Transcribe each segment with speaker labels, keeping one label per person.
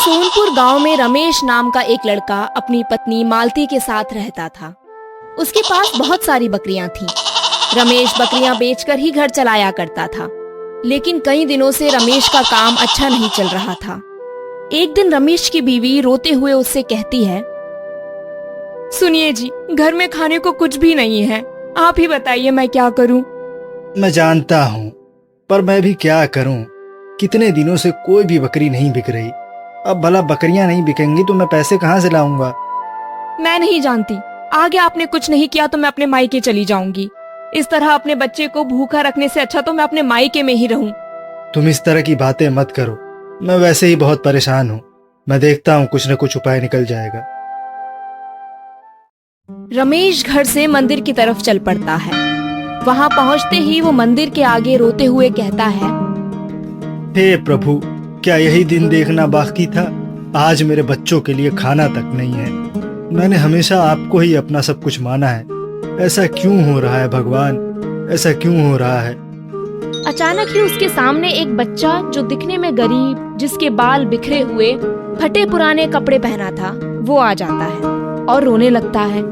Speaker 1: सोनपुर गांव में रमेश नाम का एक लड़का अपनी पत्नी मालती के साथ रहता था। उसके पास बहुत सारी बकरियां थीं। रमेश बकरियां बेचकर ही घर चलाया करता था, लेकिन कई दिनों से रमेश का काम अच्छा नहीं चल रहा था। एक दिन रमेश की बीवी रोते हुए उससे कहती है, सुनिए जी, घर में खाने को कुछ भी नहीं है, आप ही बताइए मैं क्या करूं।
Speaker 2: मैं जानता हूँ, पर मैं भी क्या करूँ। कितने दिनों से कोई भी बकरी नहीं बिक रही। अब भला बकरियां नहीं बिकेंगी तो मैं पैसे कहाँ से लाऊंगा।
Speaker 1: मैं नहीं जानती, आगे आपने कुछ नहीं किया तो मैं अपने मायके चली जाऊंगी। इस तरह अपने बच्चे को भूखा रखने से अच्छा तो मैं अपने मायके में ही रहूं।
Speaker 2: तुम इस तरह की बातें मत करो, मैं वैसे ही बहुत परेशान हूँ। मैं देखता हूँ कुछ न कुछ उपाय निकल जाएगा।
Speaker 1: रमेश घर से मंदिर की तरफ चल पड़ता है। वहाँ पहुँचते ही वो मंदिर के आगे रोते हुए कहता है,
Speaker 2: हे प्रभु, क्या यही दिन देखना बाकी था। आज मेरे बच्चों के लिए खाना तक नहीं है। मैंने हमेशा आपको ही अपना सब कुछ माना है। ऐसा क्यों हो रहा है भगवान, ऐसा क्यों हो रहा है।
Speaker 1: अचानक ही उसके सामने एक बच्चा जो दिखने में गरीब, जिसके बाल बिखरे हुए, फटे पुराने कपड़े पहना था, वो आ जाता है और रोने लगता है।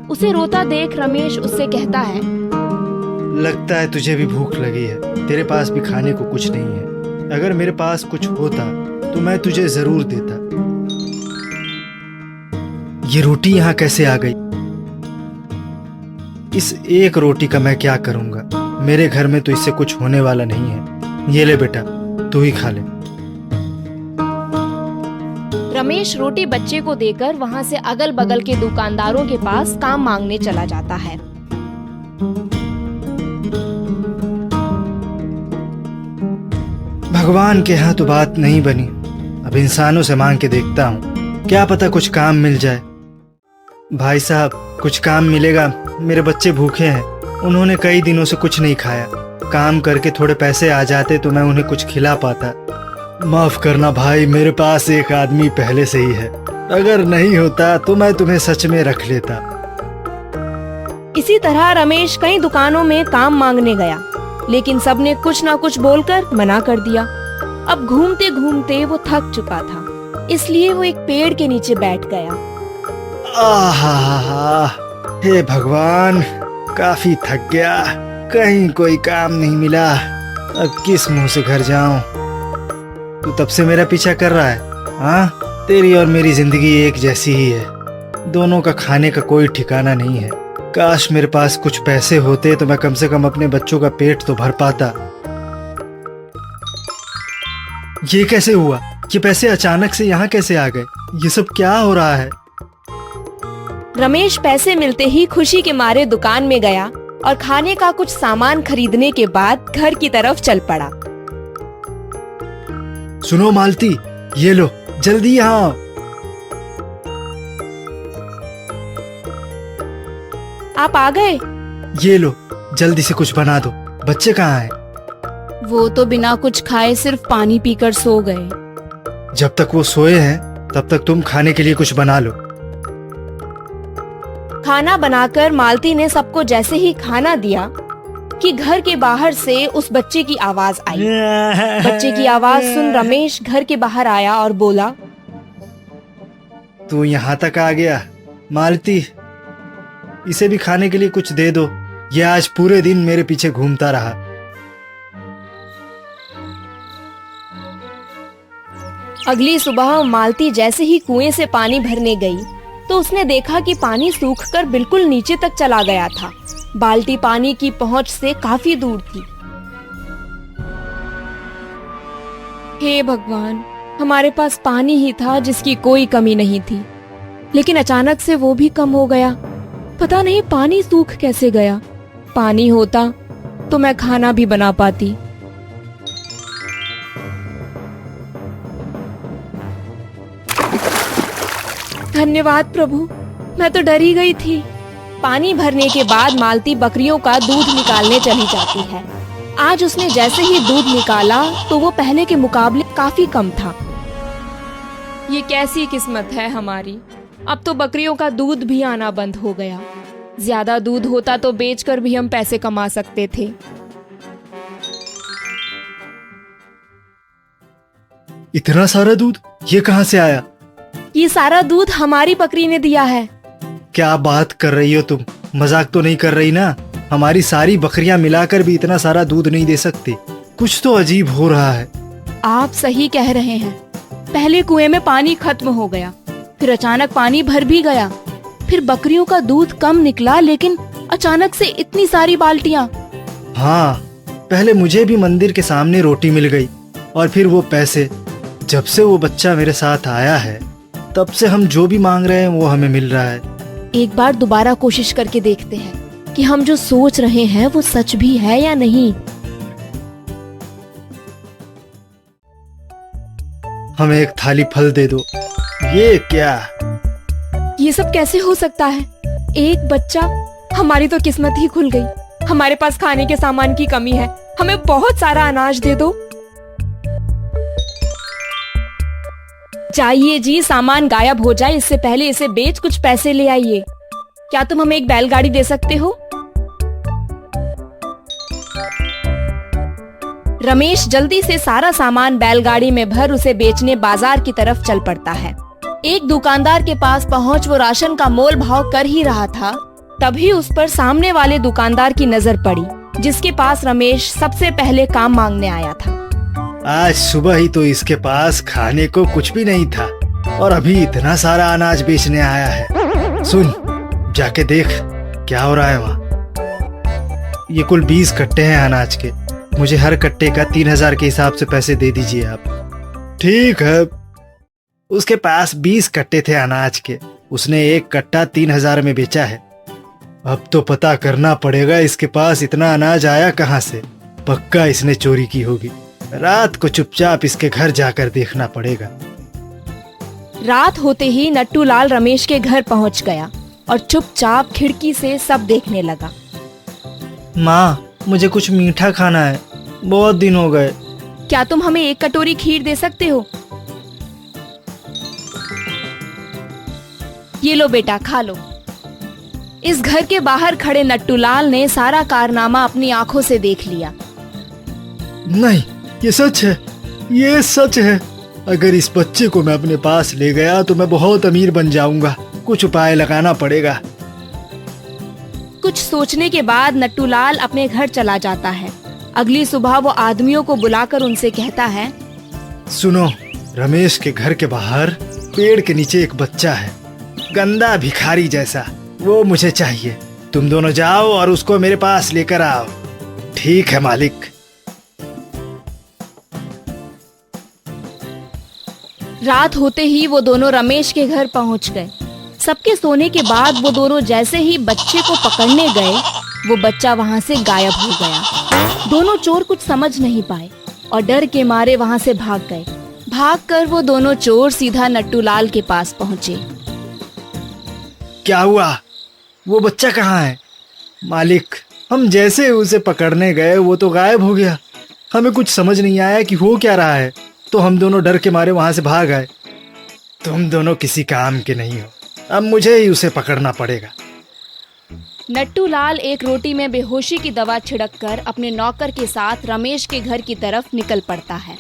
Speaker 1: उसे रोता देख रमेश उससे कहता है,
Speaker 2: लगता है तुझे भी भूख लगी है। तेरे पास भी खाने को कुछ नहीं है। अगर मेरे पास कुछ होता तो मैं तुझे जरूर देता। ये रोटी यहाँ कैसे आ गई। इस एक रोटी का मैं क्या करूंगा। मेरे घर में तो इससे कुछ होने वाला नहीं है। ये ले बेटा, तू ही खा ले।
Speaker 1: रमेश रोटी बच्चे को देकर वहाँ से अगल बगल के दुकानदारों के पास काम मांगने चला जाता है।
Speaker 2: भगवान के यहाँ तो बात नहीं बनी। अब इंसानों से मांग के देखता हूँ, क्या पता कुछ काम मिल जाए। भाई साहब, कुछ काम मिलेगा। मेरे बच्चे भूखे हैं, उन्होंने कई दिनों से कुछ नहीं खाया। काम करके थोड़े पैसे आ जाते तो मैं उन्हें कुछ खिला पाता। माफ करना भाई, मेरे पास एक आदमी पहले से ही है। अगर नहीं होता तो मैं तुम्हें सच में रख लेता।
Speaker 1: इसी तरह रमेश कई दुकानों में काम मांगने गया, लेकिन सबने कुछ ना कुछ बोलकर मना कर दिया। अब घूमते घूमते वो थक चुका था, इसलिए वो एक पेड़ के नीचे बैठ गया।
Speaker 2: आहा, हे भगवान, काफी थक गया। कहीं कोई काम नहीं मिला। अब किस मुंह से घर जाऊं। तू तब से मेरा पीछा कर रहा है। हाँ, तेरी और मेरी जिंदगी एक जैसी ही है। दोनों का खाने का कोई ठिकाना नहीं है। काश मेरे पास कुछ पैसे होते तो मैं कम से कम अपने बच्चों का पेट तो भर पाता। ये कैसे हुआ। ये पैसे अचानक से यहाँ कैसे आ गए। ये सब क्या हो रहा है।
Speaker 1: रमेश पैसे मिलते ही खुशी के मारे दुकान में गया और खाने का कुछ सामान खरीदने के बाद घर की तरफ चल पड़ा।
Speaker 2: सुनो मालती, ये लो, जल्दी यहाँ आओ।
Speaker 1: आप आ गए।
Speaker 2: ये लो, जल्दी से कुछ बना दो। बच्चे कहाँ हैं?
Speaker 1: वो तो बिना कुछ खाए सिर्फ पानी पीकर सो गए।
Speaker 2: जब तक वो सोए हैं तब तक तुम खाने के लिए कुछ बना लो।
Speaker 1: खाना बनाकर मालती ने सबको जैसे ही खाना दिया कि घर के बाहर से उस बच्चे की आवाज आई। बच्चे की आवाज सुन रमेश घर के बाहर आया और बोला,
Speaker 2: तू यहाँ तक आ गया। मालती, इसे भी खाने के लिए कुछ दे दो। ये आज पूरे दिन मेरे पीछे घूमता रहा।
Speaker 1: अगली सुबह मालती जैसे ही कुएं से पानी भरने गई तो उसने देखा कि पानी सूखकर बिल्कुल नीचे तक चला गया था। बाल्टी पानी की पहुंच से काफी दूर थी। हे भगवान, हमारे पास पानी ही था जिसकी कोई कमी नहीं थी, लेकिन अचानक से वो भी कम हो गया। पता नहीं पानी सूख कैसे गया। पानी होता तो मैं खाना भी बना पाती। धन्यवाद प्रभु, मैं तो डर ही गई थी। पानी भरने के बाद मालती बकरियों का दूध निकालने चली जाती है। आज उसने जैसे ही दूध निकाला तो वो पहले के मुकाबले काफी कम था। ये कैसी किस्मत है हमारी। अब तो बकरियों का दूध भी आना बंद हो गया। ज्यादा दूध होता तो बेचकर भी हम पैसे कमा सकते थे।
Speaker 2: इतना सारा दूध ये कहाँ से आया?
Speaker 1: ये सारा दूध हमारी बकरी ने दिया है।
Speaker 2: क्या बात कर रही हो तुम? मजाक तो नहीं कर रही ना? हमारी सारी बकरियां मिलाकर भी इतना सारा दूध नहीं दे सकती। कुछ तो अजीब हो रहा है।
Speaker 1: आप सही कह रहे हैं। पहले कुएं में पानी खत्म हो गया, फिर अचानक पानी भर भी गया, फिर बकरियों का दूध कम निकला, लेकिन अचानक से इतनी सारी बाल्टियां।
Speaker 2: हाँ, पहले मुझे भी मंदिर के सामने रोटी मिल गई और फिर वो पैसे। जब से वो बच्चा मेरे साथ आया है तब से हम जो भी मांग रहे हैं वो हमें मिल रहा है।
Speaker 1: एक बार दोबारा कोशिश करके देखते हैं कि हम जो सोच रहे हैं वो सच भी है या नहीं।
Speaker 2: हमें एक थाली फल दे दो। ये क्या?
Speaker 1: ये सब कैसे हो सकता है? एक बच्चा? हमारी तो किस्मत ही खुल गई। हमारे पास खाने के सामान की कमी है, हमें बहुत सारा अनाज दे दो। चाहिए जी, सामान गायब हो जाए इससे पहले इसे बेच कुछ पैसे ले आइए। क्या तुम हमें एक बैलगाड़ी दे सकते हो? रमेश जल्दी से सारा सामान बैलगाड़ी में भर उसे बेचने बाजार की तरफ चल पड़ता है। एक दुकानदार के पास पहुंच वो राशन का मोल भाव कर ही रहा था, तभी उस पर सामने वाले दुकानदार की नजर पड़ी, जिसके पास रमेश सबसे पहले काम मांगने आया था।
Speaker 2: आज सुबह ही तो इसके पास खाने को कुछ भी नहीं था और अभी इतना सारा अनाज बेचने आया है। सुन, जाके देख क्या हो रहा है वहाँ। ये कुल 20 कट्टे हैं अनाज के। मुझे हर कट्टे का 3000 के हिसाब से पैसे दे दीजिए आप। ठीक है। उसके पास 20 कट्टे थे अनाज के, उसने एक कट्टा 3000 में बेचा है। अब तो पता करना पड़ेगा इसके पास इतना अनाज आया कहाँ से। पक्का इसने चोरी की होगी। रात को चुपचाप इसके घर जाकर देखना पड़ेगा।
Speaker 1: रात होते ही नट्टू लाल रमेश के घर पहुंच गया और चुपचाप खिड़की से सब देखने लगा।
Speaker 2: माँ, मुझे कुछ मीठा खाना है, बहुत दिन हो गए।
Speaker 1: क्या तुम हमें एक कटोरी खीर दे सकते हो? ये लो बेटा, खा लो। इस घर के बाहर खड़े नट्टू लाल ने सारा कारनामा अपनी आंखों से देख लिया।
Speaker 2: नहीं, ये सच है, ये सच है। अगर इस बच्चे को मैं अपने पास ले गया तो मैं बहुत अमीर बन जाऊंगा। कुछ उपाय लगाना पड़ेगा।
Speaker 1: कुछ सोचने के बाद नट्टू लाल अपने घर चला जाता है। अगली सुबह वो आदमियों को बुलाकर उनसे कहता है,
Speaker 2: सुनो, रमेश के घर के बाहर पेड़ के नीचे एक बच्चा है, गंदा भिखारी जैसा। वो मुझे चाहिए। तुम दोनों जाओ और उसको मेरे पास लेकर आओ। ठीक है मालिक।
Speaker 1: रात होते ही वो दोनों रमेश के घर पहुंच गए। सबके सोने के बाद वो दोनों जैसे ही बच्चे को पकड़ने गए, वो बच्चा वहां से गायब हो गया। दोनों चोर कुछ समझ नहीं पाए और डर के मारे वहां से भाग गए। भागकर वो दोनों चोर सीधा नट्टू लाल के पास पहुंचे।
Speaker 2: क्या हुआ? वो बच्चा कहाँ है? मालिक, हम जैसे उसे पकड़ने गए वो तो गायब हो गया। हमें कुछ समझ नहीं आया कि हो क्या रहा है, तो हम दोनों डर के मारे वहां से भाग आए। तुम दोनों किसी काम के नहीं हो, अब मुझे ही उसे पकड़ना पड़ेगा।
Speaker 1: नट्टू लाल एक रोटी में बेहोशी की दवा छिड़ककर अपने नौकर के साथ रमेश के घर की तरफ निकल पड़ता है।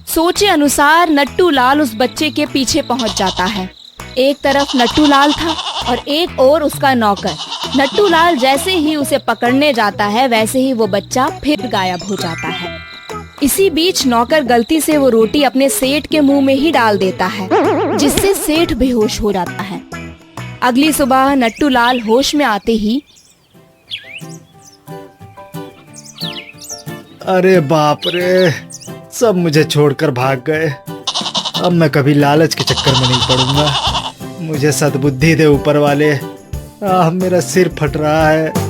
Speaker 1: सोचे अनुसार नट्टू लाल उस बच्चे के पीछे पहुंच जाता है। एक तरफ नट्टू लाल था और एक और उसका नौकर। नट्टू लाल जैसे ही उसे पकड़ने जाता है, वैसे ही वो बच्चा फिर गायब हो जाता है। इसी बीच नौकर गलती से वो रोटी अपने सेठ के मुंह में ही डाल देता है, जिससे सेठ बेहोश हो जाता है। अगली सुबह नट्टू लाल होश में आते ही,
Speaker 2: अरे बाप रे, सब मुझे छोड़कर भाग गए। अब मैं कभी लालच के चक्कर में नहीं पड़ूंगा। मुझे सद्बुद्धि दे ऊपर वाले। मेरा सिर फट रहा है।